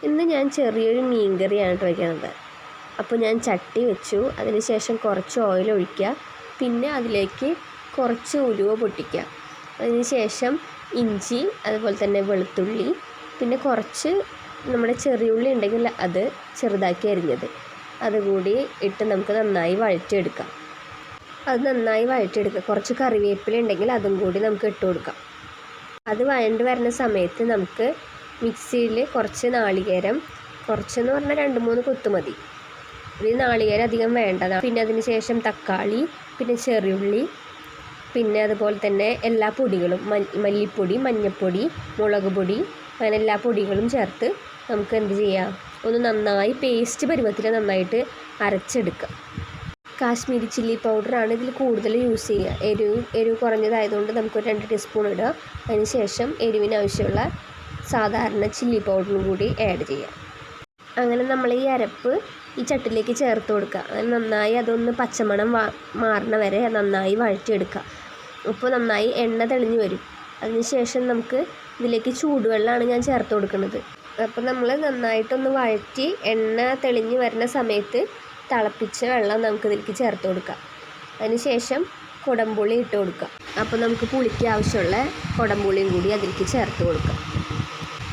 ഇന്ന് ഞാൻ ചെറിയൊരു മീൻ കറിയാണ് വയ്ക്കുന്നത്. അപ്പോൾ ഞാൻ ചട്ടി വെച്ചു, അതിന് ശേഷം കുറച്ച് ഓയിൽ ഒഴിക്കുക, പിന്നെ അതിലേക്ക് കുറച്ച് ഉലുവ പൊട്ടിക്കുക, അതിന് ശേഷം ഇഞ്ചി, അതുപോലെ തന്നെ വെളുത്തുള്ളി, പിന്നെ കുറച്ച് നമ്മുടെ ചെറിയുള്ളി ഉണ്ടെങ്കിൽ അത് ചെറുതാക്കി അരിഞ്ഞത് അതുകൂടി ഇട്ട് നമുക്ക് നന്നായി വഴറ്റിയെടുക്കാം. അത് നന്നായി വഴറ്റിയെടുക്കുക. കുറച്ച് കറിവേപ്പില ഉണ്ടെങ്കിൽ അതും കൂടി നമുക്ക് ഇട്ട് കൊടുക്കാം. അത് വഴണ്ട് വരുന്ന സമയത്ത് നമുക്ക് മിക്സിയിൽ കുറച്ച് നാളികേരം, കുറച്ചെന്ന് പറഞ്ഞാൽ 2-3 കുത്ത് മതി. ഒരു നാളികേരം അധികം വേണ്ടതാണ്. പിന്നെ അതിന് ശേഷം തക്കാളി, പിന്നെ ചെറിയുള്ളി, പിന്നെ അതുപോലെ തന്നെ എല്ലാ പൊടികളും മല്ലിപ്പൊടി, മഞ്ഞൾപ്പൊടി, മുളക് പൊടി, അങ്ങനെ എല്ലാ പൊടികളും ചേർത്ത് നമുക്ക് എന്ത് ചെയ്യാം, ഒന്ന് നന്നായി പേസ്റ്റ് പരുവത്തിൽ നന്നായിട്ട് അരച്ചെടുക്കുക. കാശ്മീരി ചില്ലി പൗഡറാണ് ഇതിൽ കൂടുതൽ യൂസ് ചെയ്യുക. എരിവ് കുറഞ്ഞതായതുകൊണ്ട് നമുക്കൊരു 2 ടീസ്പൂൺ ഇടുക. അതിന് ശേഷം എരിവിന് ആവശ്യമുള്ള സാധാരണ ചില്ലി പൗഡറും കൂടി ആഡ് ചെയ്യാം. അങ്ങനെ നമ്മൾ ഈ അരപ്പ് ഈ ചട്ടിലേക്ക് ചേർത്ത് കൊടുക്കുക. അങ്ങനെ നന്നായി അതൊന്ന് പച്ചമണം മാറണ വരെ നന്നായി വഴറ്റിയെടുക്കുക. അപ്പോൾ നന്നായി എണ്ണ തെളിഞ്ഞ് വരും. അതിന് ശേഷം നമുക്ക് ഇതിലേക്ക് ചൂടുവെള്ളമാണ് ഞാൻ ചേർത്ത് കൊടുക്കുന്നത്. അപ്പോൾ നമ്മൾ നന്നായിട്ടൊന്ന് വഴറ്റി എണ്ണ തെളിഞ്ഞ് വരുന്ന സമയത്ത് തിളപ്പിച്ച വെള്ളം നമുക്കിതിലേക്ക് ചേർത്ത് കൊടുക്കാം. അതിന് ശേഷം കുടംപുളി ഇട്ട് കൊടുക്കുക. അപ്പോൾ നമുക്ക് പുളിക്ക് ആവശ്യമുള്ള കുടംപുളിയും കൂടി അതിലേക്ക് ചേർത്ത് കൊടുക്കാം.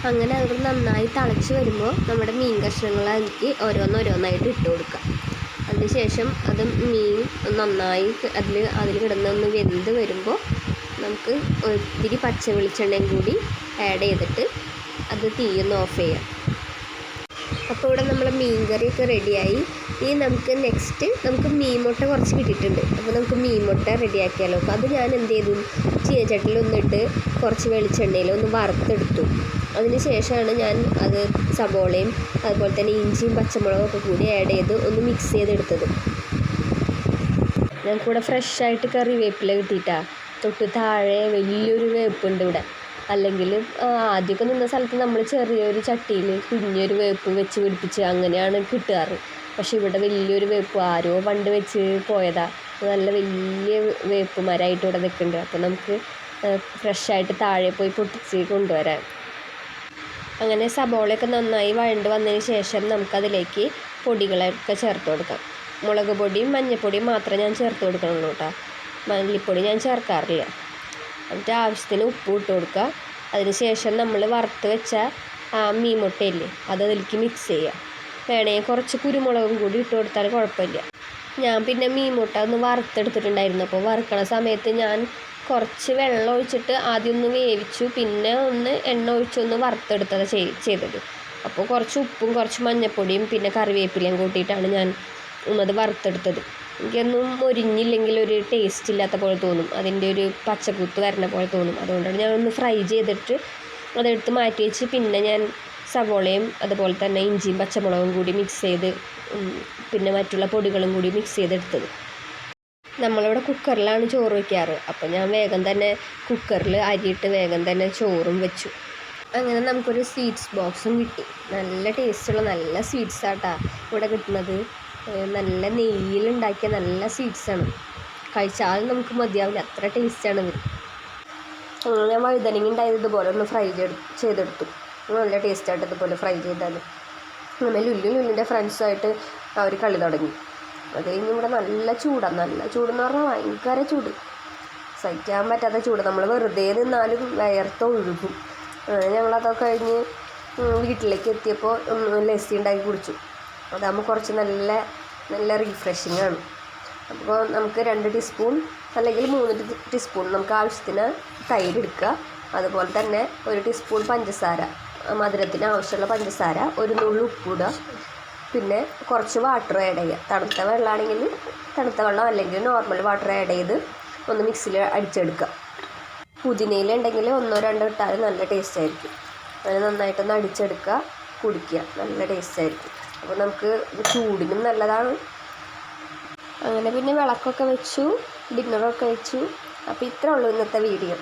അങ്ങനെ അത് നന്നായി തിളച്ച് വരുമ്പോൾ നമ്മുടെ മീൻ കഷ്ണങ്ങൾ അതിലേക്ക് ഓരോന്നോരോന്നായിട്ട് ഇട്ട് കൊടുക്കുക. അതിന് ശേഷം അത് മീൻ നന്നായി അതിൽ കിടന്നൊന്ന് വെന്ത് വരുമ്പോൾ നമുക്ക് ഒത്തിരി പച്ച വെളിച്ചെണ്ണയും കൂടി ആഡ് ചെയ്തിട്ട് അത് തീയൊന്ന് ഓഫ് ചെയ്യാം. അപ്പോൾ ഇവിടെ നമ്മൾ മീൻ കറിയൊക്കെ റെഡിയായി. ഇനി നമുക്ക് നമുക്ക് മീൻ മുട്ട കുറച്ച് കിട്ടിയിട്ടുണ്ട്. അപ്പോൾ നമുക്ക് മീൻ മുട്ട റെഡിയാക്കിയാലോ. അപ്പോൾ അത് ഞാൻ എന്ത് ചെയ്തു, ചീനച്ചട്ടിയിലൊന്നിട്ട് കുറച്ച് വെളിച്ചെണ്ണയിൽ ഒന്ന് വറുത്തെടുത്തു. അതിന് ശേഷമാണ് ഞാൻ അത് സബോളയും അതുപോലെ തന്നെ ഇഞ്ചിയും പച്ചമുളകും ഒക്കെ കൂടി ആഡ് ചെയ്ത് ഒന്ന് മിക്സ് ചെയ്തെടുത്തത്. ഞങ്ങൾക്കിവിടെ ഫ്രഷായിട്ട് കറിവേപ്പില കിട്ടിയിട്ടാണ്. തൊട്ട് താഴെ വലിയൊരു വേപ്പുണ്ട് ഇവിടെ. അല്ലെങ്കിൽ ആദ്യമൊക്കെ നിന്ന സ്ഥലത്ത് നമ്മൾ ചെറിയൊരു ചട്ടിയിൽ കുഞ്ഞൊരു വേപ്പ് വെച്ച് പിടിപ്പിച്ച് അങ്ങനെയാണ് കിട്ടാറ്. പക്ഷേ ഇവിടെ വലിയൊരു വേപ്പ് ആരോ പണ്ട് വെച്ച് പോയതാണ്. നല്ല വലിയ വേപ്പ് മരമായിട്ട് ഇവിടെ നിൽക്കുന്നുണ്ട്. അപ്പോൾ നമുക്ക് ഫ്രഷായിട്ട് താഴെ പോയി പൊട്ടിച്ച് കൊണ്ടുവരാം. അങ്ങനെ സബോളയൊക്കെ നന്നായി വഴണ്ട് വന്നതിന് ശേഷം നമുക്കതിലേക്ക് പൊടികളൊക്കെ ചേർത്ത് കൊടുക്കാം. മുളക് പൊടിയും മഞ്ഞൾപ്പൊടിയും മാത്രമേ ഞാൻ ചേർത്ത് കൊടുക്കണുള്ളൂ കേട്ടോ. മല്ലിപ്പൊടി ഞാൻ ചേർക്കാറില്ല. എന്നിട്ട് ആവശ്യത്തിന് ഉപ്പ് ഇട്ട് കൊടുക്കുക. അതിന് ശേഷം നമ്മൾ വറുത്ത് വെച്ച മീൻ മുട്ടയില്ലേ അത് അതിലേക്ക് മിക്സ് ചെയ്യുക. വേണമെങ്കിൽ കുറച്ച് കുരുമുളകും കൂടി ഇട്ട് കൊടുത്താൽ കുഴപ്പമില്ല. ഞാൻ പിന്നെ മീൻ മുട്ട ഒന്ന് വറുത്തെടുത്തിട്ടുണ്ടായിരുന്നു. അപ്പോൾ വറുക്കണ സമയത്ത് ഞാൻ കുറച്ച് വെള്ളം ഒഴിച്ചിട്ട് ആദ്യം ഒന്ന് വേവിച്ചു, പിന്നെ ഒന്ന് എണ്ണ ഒഴിച്ചൊന്ന് വറുത്തെടുത്തത് ചെയ്തത്. അപ്പോൾ കുറച്ച് ഉപ്പും കുറച്ച് മഞ്ഞൾപ്പൊടിയും പിന്നെ കറിവേപ്പിലയും കൂട്ടിയിട്ടാണ് ഞാൻ ഒന്നത് വറുത്തെടുത്തത്. എനിക്കൊന്നും മൊരിഞ്ഞില്ലെങ്കിൽ ഒരു ടേസ്റ്റ് ഇല്ലാത്ത പോലെ തോന്നും, അതിൻ്റെ ഒരു പച്ചക്കുത്ത് വരണ പോലെ തോന്നും. അതുകൊണ്ടാണ് ഞാനൊന്ന് ഫ്രൈ ചെയ്തിട്ട് അതെടുത്ത് മാറ്റി വെച്ച് പിന്നെ ഞാൻ സവോളയും അതുപോലെ തന്നെ ഇഞ്ചിയും പച്ചമുളകും കൂടി മിക്സ് ചെയ്ത് പിന്നെ മറ്റുള്ള പൊടികളും കൂടി മിക്സ് ചെയ്തെടുത്തത്. നമ്മളിവിടെ കുക്കറിലാണ് ചോറ് വയ്ക്കാറ്. അപ്പോൾ ഞാൻ വേഗം തന്നെ കുക്കറിൽ അരിയിട്ട് വേഗം തന്നെ ചോറും വെച്ചു. അങ്ങനെ നമുക്കൊരു സ്വീറ്റ്സ് ബോക്സും കിട്ടി. നല്ല ടേസ്റ്റുള്ള നല്ല സ്വീറ്റ്സാട്ടാ ഇവിടെ കിട്ടുന്നത്. നല്ല നെയ്യിലുണ്ടാക്കിയ നല്ല സ്വീറ്റ്സാണ്. കഴിച്ചാൽ നമുക്ക് മതിയാവില്ല, അത്ര ടേസ്റ്റാണ് ഇത്. ഞാൻ വഴുതനങ്ങ ഉണ്ടായത് ഇതുപോലെ ഒന്ന് ഫ്രൈ ചെയ്തെടുത്തു. നല്ല ടേസ്റ്റായിട്ട് ഇതുപോലെ ഫ്രൈ ചെയ്താൽ. അങ്ങനെ ലുല്ലിൻ്റെ ഫ്രണ്ട്സായിട്ട് അവർ കളി തുടങ്ങി. അത് കഴിഞ്ഞ് ഇവിടെ നല്ല ചൂടാണ്. നല്ല ചൂടെന്ന് പറഞ്ഞാൽ ഭയങ്കര ചൂട്, സഹിക്കാൻ പറ്റാത്ത ചൂട്. നമ്മൾ വെറുതെ നിന്നാലും വിയർത്തൊഴുകും. ഞങ്ങളതൊക്കെ കഴിഞ്ഞ് വീട്ടിലേക്ക് എത്തിയപ്പോൾ ലസ്സി ഉണ്ടാക്കി കുടിച്ചു. അതാകുമ്പോൾ കുറച്ച് നല്ല റീഫ്രഷിങ് ആണ്. അപ്പോൾ നമുക്ക് 2 ടീസ്പൂൺ അല്ലെങ്കിൽ 3 ടീസ്പൂൺ നമുക്ക് ആവശ്യത്തിന് തൈര് എടുക്കുക. അതുപോലെ തന്നെ 1 ടീസ്പൂൺ പഞ്ചസാര, മധുരത്തിന് ആവശ്യമുള്ള പഞ്ചസാര, 1 നുള്ളി ഉപ്പിടുക, പിന്നെ കുറച്ച് വാട്ടർ ആഡ് ചെയ്യുക. തണുത്ത വെള്ളമാണെങ്കിൽ തണുത്ത വെള്ളം, അല്ലെങ്കിൽ നോർമൽ വാട്ടർ ആഡ് ചെയ്ത് ഒന്ന് മിക്സിയിൽ അടിച്ചെടുക്കുക. പുതിനയില ഉണ്ടെങ്കിൽ 1-2 ഇട്ടാൽ നല്ല ടേസ്റ്റ് ആയിരിക്കും. അങ്ങനെ നന്നായിട്ടൊന്ന് അടിച്ചെടുക്കുക, കുടിക്കുക, നല്ല ടേസ്റ്റ് ആയിരിക്കും. അപ്പോൾ നമുക്ക് ചൂടിനും നല്ലതാണ്. അങ്ങനെ പിന്നെ വിളക്കൊക്കെ വെച്ചു, ഡിന്നറൊക്കെ വെച്ചു. അപ്പോൾ ഇത്രേ ഉള്ളൂ ഇന്നത്തെ വീഡിയോ.